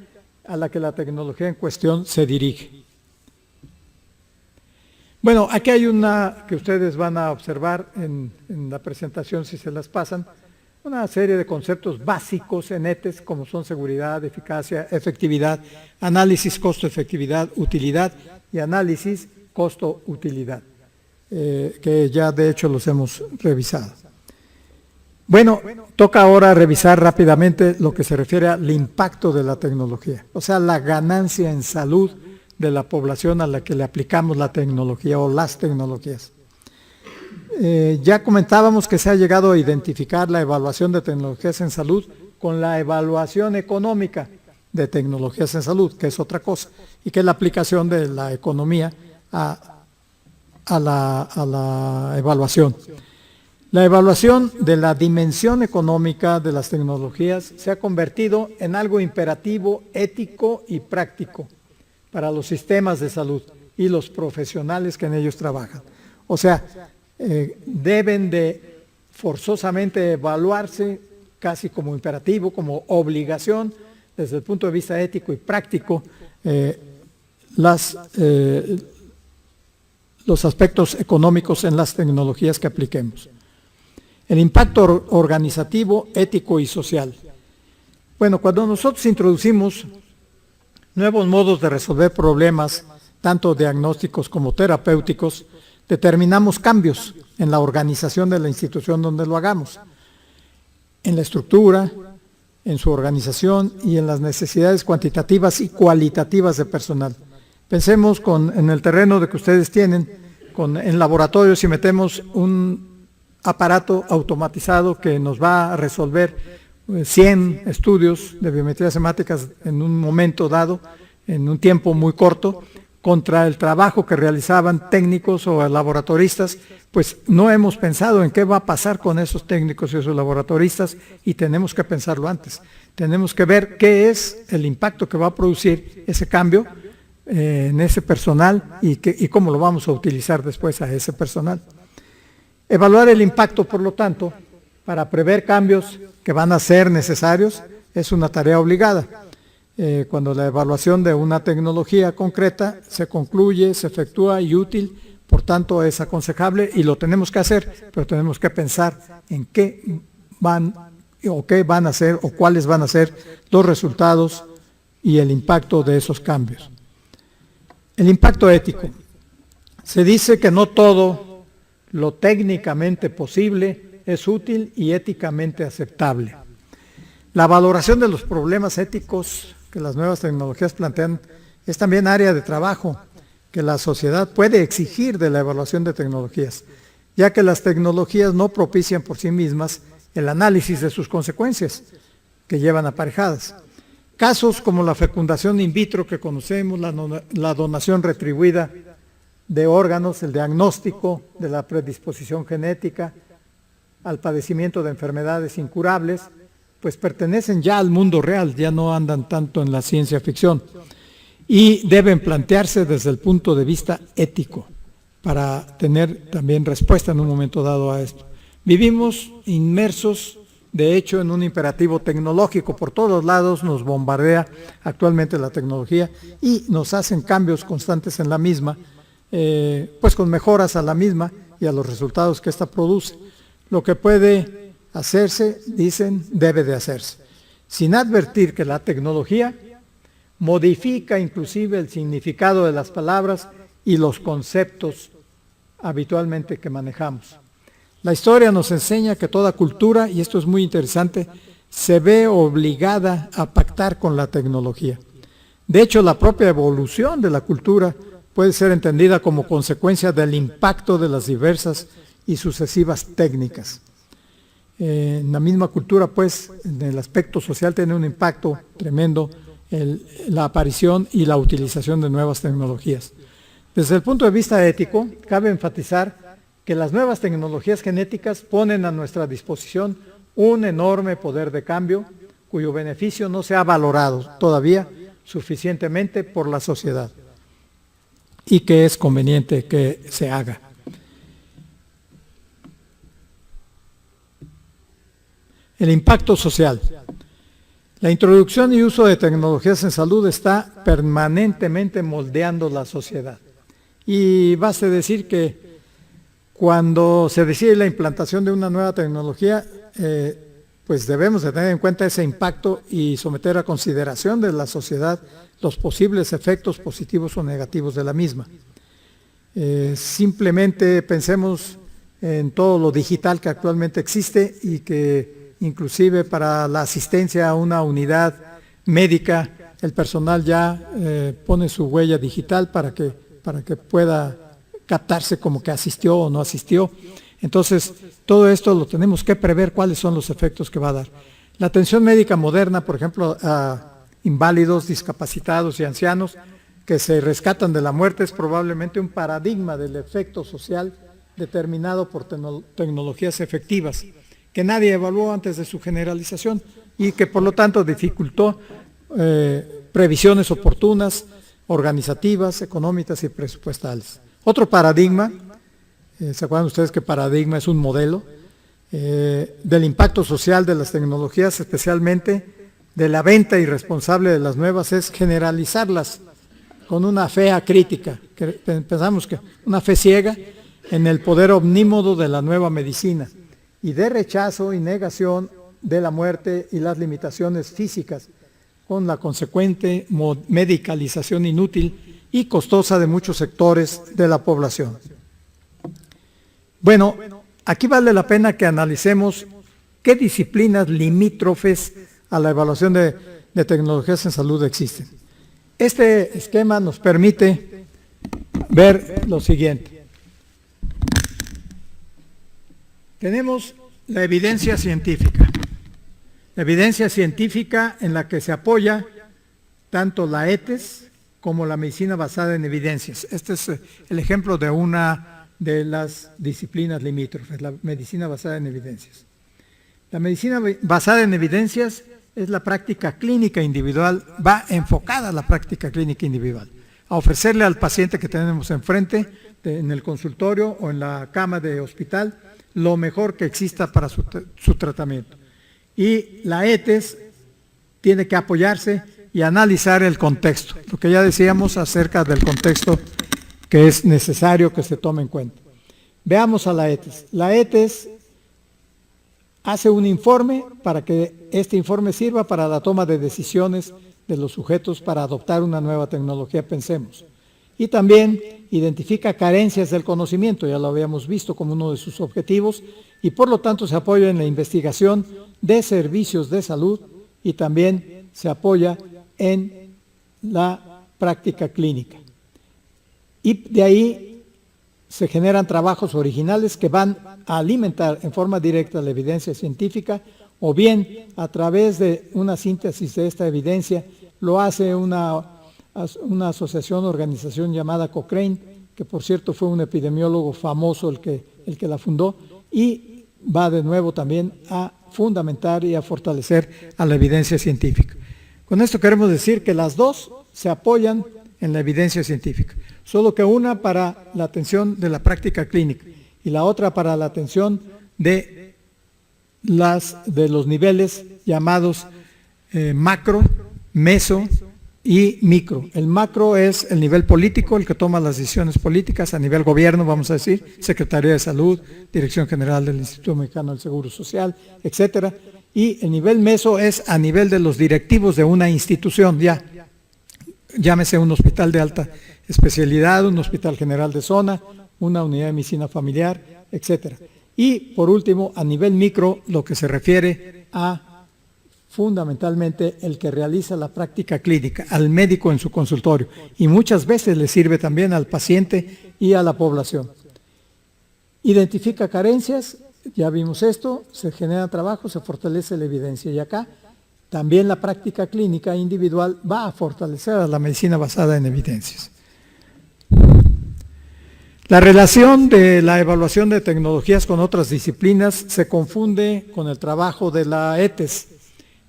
a la que la tecnología en cuestión se dirige. Bueno, aquí hay una que ustedes van a observar en la presentación si se las pasan, una serie de conceptos básicos en ETES como son seguridad, eficacia, efectividad, análisis costo-efectividad, utilidad y análisis costo-utilidad, que ya de hecho los hemos revisado. Bueno, toca ahora revisar rápidamente lo que se refiere al impacto de la tecnología, o sea, la ganancia en salud de la población a la que le aplicamos la tecnología o las tecnologías. Ya comentábamos que se ha llegado a identificar la evaluación de tecnologías en salud con la evaluación económica de tecnologías en salud, que es otra cosa, y que es la aplicación de la economía a la evaluación. La evaluación de la dimensión económica de las tecnologías se ha convertido en algo imperativo, ético y práctico para los sistemas de salud y los profesionales que en ellos trabajan. O sea, deben de forzosamente evaluarse casi como imperativo, como obligación, desde el punto de vista ético y práctico, los aspectos económicos en las tecnologías que apliquemos. El impacto organizativo, ético y social. Bueno, cuando nosotros introducimos nuevos modos de resolver problemas, tanto diagnósticos como terapéuticos, determinamos cambios en la organización de la institución donde lo hagamos, en la estructura, en su organización y en las necesidades cuantitativas y cualitativas de personal. Pensemos en el terreno de que ustedes tienen, en laboratorios, si metemos un aparato automatizado que nos va a resolver 100 estudios de biometrías hemáticas en un momento dado, en un tiempo muy corto, contra el trabajo que realizaban técnicos o laboratoristas, pues no hemos pensado en qué va a pasar con esos técnicos y esos laboratoristas y tenemos que pensarlo antes. Tenemos que ver qué es el impacto que va a producir ese cambio en ese personal y cómo lo vamos a utilizar después a ese personal. Evaluar el impacto, por lo tanto, para prever cambios que van a ser necesarios, es una tarea obligada. Cuando la evaluación de una tecnología concreta se concluye, se efectúa y útil, por tanto es aconsejable y lo tenemos que hacer, pero tenemos que pensar en qué van a ser o cuáles van a ser los resultados y el impacto de esos cambios. El impacto ético. Se dice que no todo lo técnicamente posible es útil y éticamente aceptable. La valoración de los problemas éticos que las nuevas tecnologías plantean es también área de trabajo que la sociedad puede exigir de la evaluación de tecnologías, ya que las tecnologías no propician por sí mismas el análisis de sus consecuencias que llevan aparejadas. Casos como la fecundación in vitro que conocemos, la donación retribuida de órganos, el diagnóstico de la predisposición genética al padecimiento de enfermedades incurables, pues pertenecen ya al mundo real, ya no andan tanto en la ciencia ficción y deben plantearse desde el punto de vista ético para tener también respuesta en un momento dado a esto. Vivimos inmersos, de hecho, en un imperativo tecnológico. Por todos lados nos bombardea actualmente la tecnología y nos hacen cambios constantes en la misma, pues con mejoras a la misma y a los resultados que ésta produce. Lo que puede hacerse, dicen, debe de hacerse, sin advertir que la tecnología modifica inclusive el significado de las palabras y los conceptos habitualmente que manejamos. La historia nos enseña que toda cultura, y esto es muy interesante, se ve obligada a pactar con la tecnología. De hecho, la propia evolución de la cultura puede ser entendida como consecuencia del impacto de las diversas y sucesivas técnicas. En la misma cultura, pues, en el aspecto social tiene un impacto tremendo la aparición y la utilización de nuevas tecnologías. Desde el punto de vista ético, cabe enfatizar que las nuevas tecnologías genéticas ponen a nuestra disposición un enorme poder de cambio cuyo beneficio no se ha valorado todavía suficientemente por la sociedad y que es conveniente que se haga. El impacto social. La introducción y uso de tecnologías en salud está permanentemente moldeando la sociedad. Y basta decir que cuando se decide la implantación de una nueva tecnología, pues debemos de tener en cuenta ese impacto y someter a consideración de la sociedad los posibles efectos positivos o negativos de la misma. Simplemente pensemos en todo lo digital que actualmente existe y que inclusive para la asistencia a una unidad médica, el personal ya pone su huella digital para que pueda captarse como que asistió o no asistió. Entonces, todo esto lo tenemos que prever cuáles son los efectos que va a dar. La atención médica moderna, por ejemplo, a inválidos, discapacitados y ancianos que se rescatan de la muerte, es probablemente un paradigma del efecto social determinado por tecnologías efectivas, que nadie evaluó antes de su generalización y que por lo tanto dificultó previsiones oportunas, organizativas, económicas y presupuestales. Otro paradigma, ¿se acuerdan ustedes que paradigma es un modelo? Del impacto social de las tecnologías, especialmente de la venta irresponsable de las nuevas, es generalizarlas con una fe acrítica, que pensamos que una fe ciega en el poder omnímodo de la nueva medicina y de rechazo y negación de la muerte y las limitaciones físicas, con la consecuente medicalización inútil y costosa de muchos sectores de la población. Bueno, aquí vale la pena que analicemos qué disciplinas limítrofes a la evaluación de tecnologías en salud existen. Este esquema nos permite ver lo siguiente. Tenemos la evidencia científica. La evidencia científica en la que se apoya tanto la ETES como la medicina basada en evidencias. Este es el ejemplo de una de las disciplinas limítrofes, la medicina basada en evidencias. La medicina basada en evidencias es la práctica clínica individual, va enfocada a la práctica clínica individual, a ofrecerle al paciente que tenemos enfrente, en el consultorio o en la cama de hospital, lo mejor que exista para su tratamiento. Y la ETES tiene que apoyarse y analizar el contexto, lo que ya decíamos acerca del contexto que es necesario que se tome en cuenta. Veamos a la ETES. La ETES hace un informe para que este informe sirva para la toma de decisiones de los sujetos para adoptar una nueva tecnología, pensemos. Y también identifica carencias del conocimiento, ya lo habíamos visto como uno de sus objetivos, y por lo tanto se apoya en la investigación de servicios de salud y también se apoya en la práctica clínica. Y de ahí se generan trabajos originales que van a alimentar en forma directa la evidencia científica, o bien a través de una síntesis de esta evidencia lo hace una asociación, organización llamada Cochrane, que por cierto fue un epidemiólogo famoso el que la fundó, y va de nuevo también a fundamentar y a fortalecer a la evidencia científica. Con esto queremos decir que las dos se apoyan en la evidencia científica, solo que una para la atención de la práctica clínica y la otra para la atención de los niveles llamados macro, meso y micro. El macro es el nivel político, el que toma las decisiones políticas a nivel gobierno, vamos a decir, Secretaría de Salud, Dirección General del Instituto Mexicano del Seguro Social, etcétera. Y el nivel meso es a nivel de los directivos de una institución, ya, llámese un hospital de alta especialidad, un hospital general de zona, una unidad de medicina familiar, etcétera. Y por último, a nivel micro, lo que se refiere a fundamentalmente el que realiza la práctica clínica, al médico en su consultorio, y muchas veces le sirve también al paciente y a la población. Identifica carencias, ya vimos esto, se genera trabajo, se fortalece la evidencia, y acá también la práctica clínica individual va a fortalecer a la medicina basada en evidencias. La relación de la evaluación de tecnologías con otras disciplinas se confunde con el trabajo de la ETES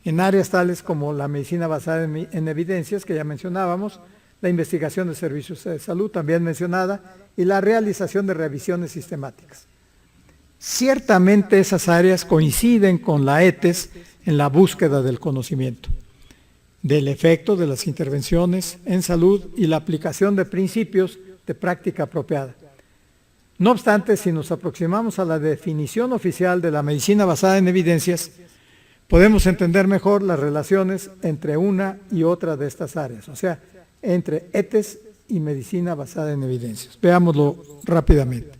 en áreas tales como la medicina basada en evidencias, que ya mencionábamos, la investigación de servicios de salud, también mencionada, y la realización de revisiones sistemáticas. Ciertamente esas áreas coinciden con la ETES en la búsqueda del conocimiento, del efecto de las intervenciones en salud y la aplicación de principios de práctica apropiada. No obstante, si nos aproximamos a la definición oficial de la medicina basada en evidencias, podemos entender mejor las relaciones entre una y otra de estas áreas, o sea, entre ETES y medicina basada en evidencias. Veámoslo rápidamente.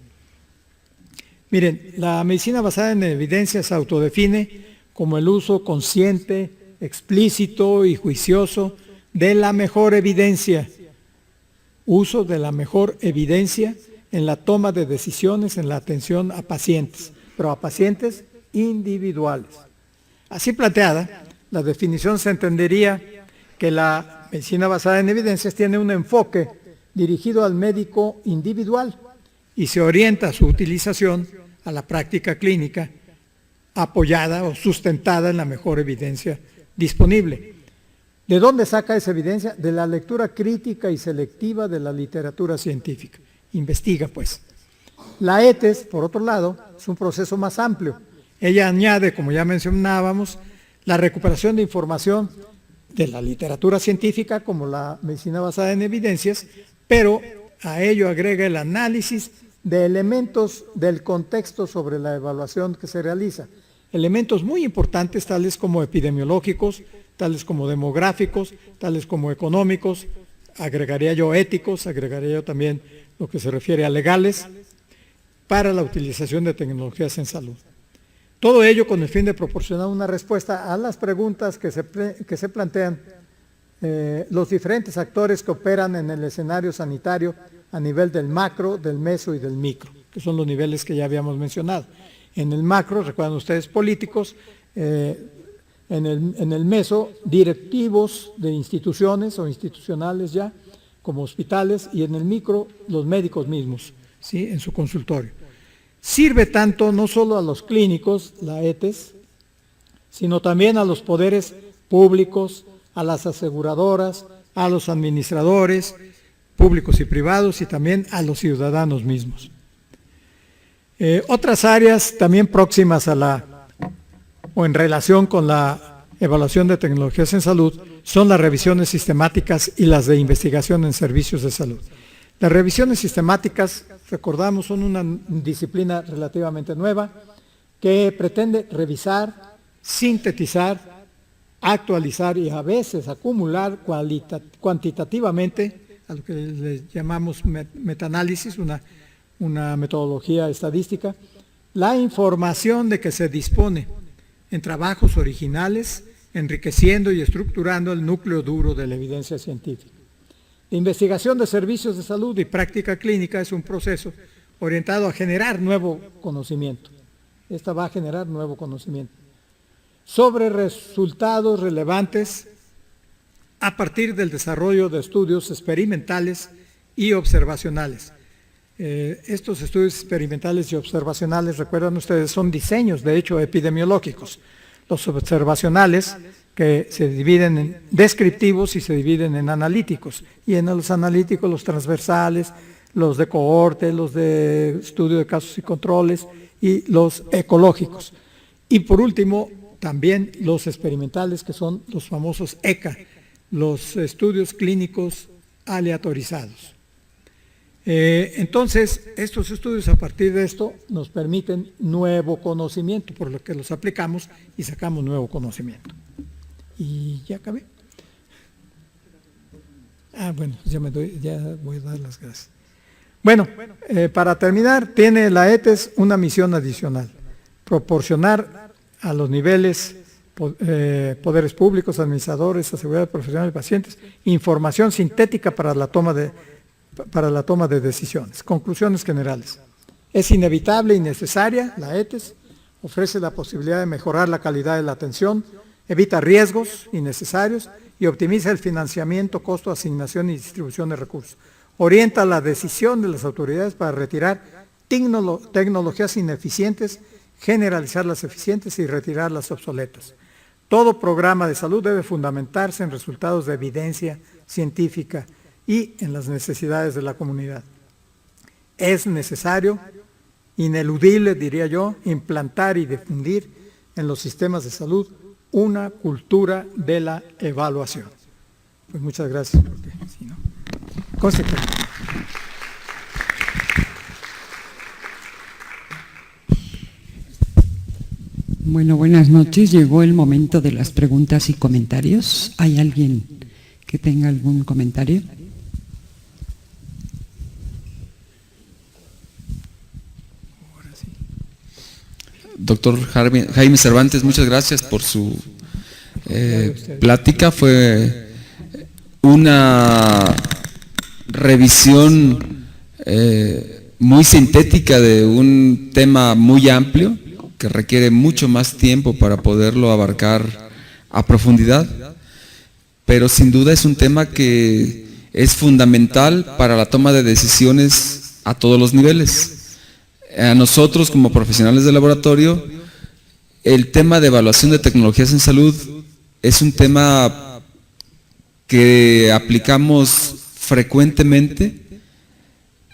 Miren, la medicina basada en evidencias se autodefine como el uso consciente, explícito y juicioso de la mejor evidencia. Uso de la mejor evidencia en la toma de decisiones en la atención a pacientes, pero a pacientes individuales. Así planteada, la definición se entendería que la medicina basada en evidencias tiene un enfoque dirigido al médico individual y se orienta su utilización a la práctica clínica apoyada o sustentada en la mejor evidencia disponible. ¿De dónde saca esa evidencia? De la lectura crítica y selectiva de la literatura científica. Investiga, pues. La ETES, por otro lado, es un proceso más amplio. Ella añade, como ya mencionábamos, la recuperación de información de la literatura científica, como la medicina basada en evidencias, pero a ello agrega el análisis de elementos del contexto sobre la evaluación que se realiza. Elementos muy importantes, tales como epidemiológicos, tales como demográficos, tales como económicos, agregaría yo éticos, agregaría yo también lo que se refiere a legales, para la utilización de tecnologías en salud. Todo ello con el fin de proporcionar una respuesta a las preguntas que se plantean los diferentes actores que operan en el escenario sanitario a nivel del macro, del meso y del micro, que son los niveles que ya habíamos mencionado. En el macro, recuerdan ustedes, políticos, en el meso, directivos de instituciones o institucionales ya, como hospitales, y en el micro, los médicos mismos, ¿sí?, en su consultorio. Sirve tanto no solo a los clínicos, la ETES, sino también a los poderes públicos, a las aseguradoras, a los administradores públicos y privados y también a los ciudadanos mismos. Otras áreas también próximas a o en relación con la evaluación de tecnologías en salud son las revisiones sistemáticas y las de investigación en servicios de salud. Las revisiones sistemáticas, recordamos, son una disciplina relativamente nueva que pretende revisar, sintetizar, actualizar y a veces acumular cuantitativamente, a lo que le llamamos metaanálisis, una metodología estadística, la información de que se dispone en trabajos originales, enriqueciendo y estructurando el núcleo duro de la evidencia científica. La investigación de servicios de salud y práctica clínica es un proceso orientado a generar nuevo conocimiento. Esta va a generar nuevo conocimiento sobre resultados relevantes a partir del desarrollo de estudios experimentales y observacionales. Estos estudios experimentales y observacionales, recuerdan ustedes, son diseños, de hecho, epidemiológicos. Los observacionales, que se dividen en descriptivos y se dividen en analíticos. Y en los analíticos, los transversales, los de cohorte, los de estudio de casos y controles y los ecológicos. Y por último, también los experimentales, que son los famosos ECA, los estudios clínicos aleatorizados. Entonces, estos estudios a partir de esto nos permiten nuevo conocimiento, por lo que los aplicamos y sacamos nuevo conocimiento. Y ya acabé. Bueno, ya voy a dar las gracias. Bueno, para terminar, tiene la ETES una misión adicional: proporcionar a los niveles, poderes públicos, administradores, aseguradoras profesionales y pacientes, información sintética para la toma de decisiones. Conclusiones generales. Es inevitable y necesaria, la ETES ofrece la posibilidad de mejorar la calidad de la atención, evita riesgos innecesarios y optimiza el financiamiento, costo, asignación y distribución de recursos. orienta la decisión de las autoridades para retirar tecnologías ineficientes, generalizar las eficientes y retirar las obsoletas. Todo programa de salud debe fundamentarse en resultados de evidencia científica y en las necesidades de la comunidad. Es necesario, ineludible, diría yo, implantar y difundir en los sistemas de salud una cultura de la evaluación. Pues muchas gracias, porque si no, conste que... Bueno, buenas noches. Llegó el momento de las preguntas y comentarios. ¿Hay alguien que tenga algún comentario? Doctor Jaime Cervantes, muchas gracias por su plática. Fue una revisión muy sintética de un tema muy amplio que requiere mucho más tiempo para poderlo abarcar a profundidad, pero sin duda es un tema que es fundamental para la toma de decisiones a todos los niveles. A nosotros como profesionales de laboratorio, el tema de evaluación de tecnologías en salud es un tema que aplicamos frecuentemente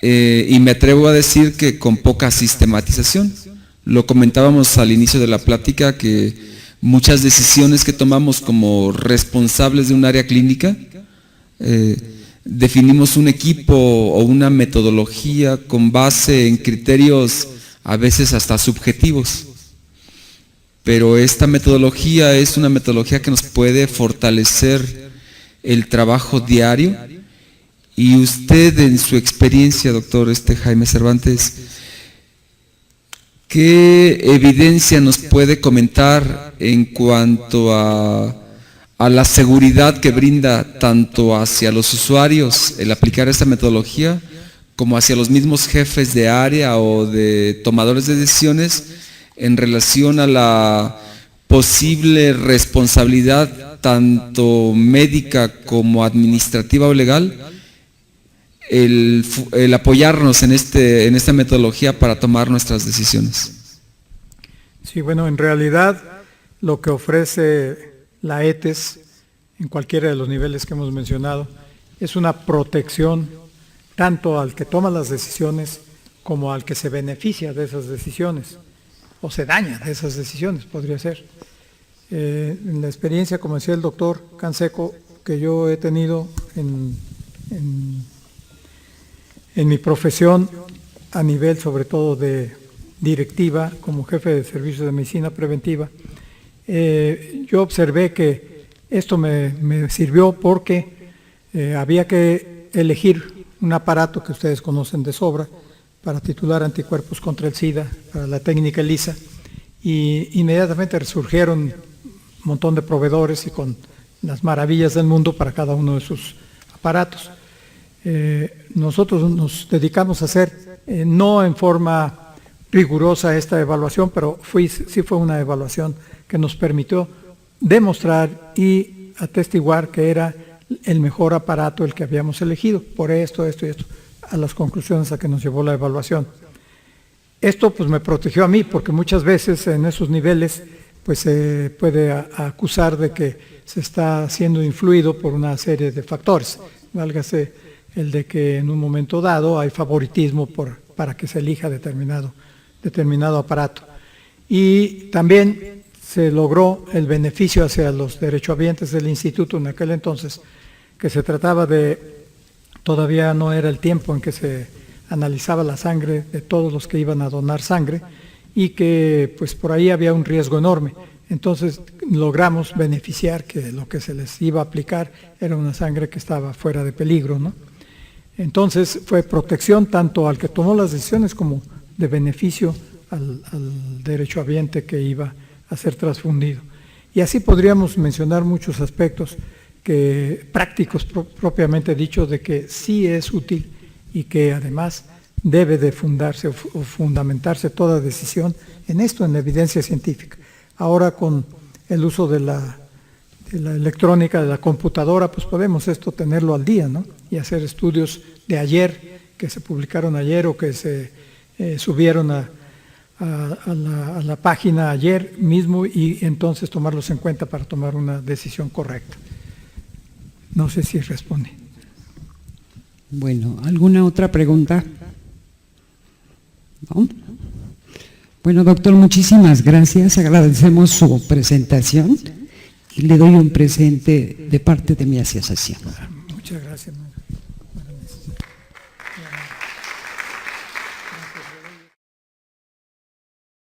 y me atrevo a decir que con poca sistematización. Lo comentábamos al inicio de la plática, que muchas decisiones que tomamos como responsables de un área clínica, definimos un equipo o una metodología con base en criterios a veces hasta subjetivos. Pero esta metodología es una metodología que nos puede fortalecer el trabajo diario. Y usted, en su experiencia, doctor Jaime Cervantes, ¿qué evidencia nos puede comentar en cuanto a la seguridad que brinda tanto hacia los usuarios el aplicar esta metodología, como hacia los mismos jefes de área o de tomadores de decisiones en relación a la posible responsabilidad tanto médica como administrativa o legal, el apoyarnos en esta metodología para tomar nuestras decisiones? Sí, bueno, en realidad lo que ofrece la ETES en cualquiera de los niveles que hemos mencionado es una protección tanto al que toma las decisiones como al que se beneficia de esas decisiones o se daña de esas decisiones, podría ser. En la experiencia, como decía el doctor Canseco, que yo he tenido en mi profesión a nivel sobre todo de directiva, como jefe de servicios de medicina preventiva, yo observé que esto me sirvió porque había que elegir un aparato que ustedes conocen de sobra para titular anticuerpos contra el SIDA, para la técnica ELISA, y inmediatamente resurgieron un montón de proveedores y con las maravillas del mundo para cada uno de sus aparatos. Nosotros nos dedicamos a hacer, no en forma rigurosa esta evaluación, pero sí fue una evaluación que nos permitió demostrar y atestiguar que era el mejor aparato el que habíamos elegido, por esto y esto, a las conclusiones a que nos llevó la evaluación. Esto pues me protegió a mí, porque muchas veces en esos niveles pues se puede acusar de que se está siendo influido por una serie de factores, válgase el de que en un momento dado hay favoritismo para que se elija determinado aparato. Y también se logró el beneficio hacia los derechohabientes del instituto en aquel entonces, que se trataba de, todavía no era el tiempo en que se analizaba la sangre de todos los que iban a donar sangre, y que pues por ahí había un riesgo enorme. Entonces logramos beneficiar que lo que se les iba a aplicar era una sangre que estaba fuera de peligro, ¿no? Entonces fue protección tanto al que tomó las decisiones como de beneficio al derechohabiente que iba a ser transfundido. Y así podríamos mencionar muchos aspectos prácticos propiamente dicho, de que sí es útil y que además debe de fundarse o fundamentarse toda decisión en esto, en la evidencia científica. Ahora con el uso de la electrónica de la computadora, pues podemos esto tenerlo al día, ¿no? Y hacer estudios de ayer, que se publicaron ayer o que se subieron a la página ayer mismo y entonces tomarlos en cuenta para tomar una decisión correcta. No sé si responde. Bueno, ¿alguna otra pregunta? ¿No? Bueno, doctor, muchísimas gracias. Agradecemos su presentación y le doy un presente de parte de mi asociación. Muchas gracias.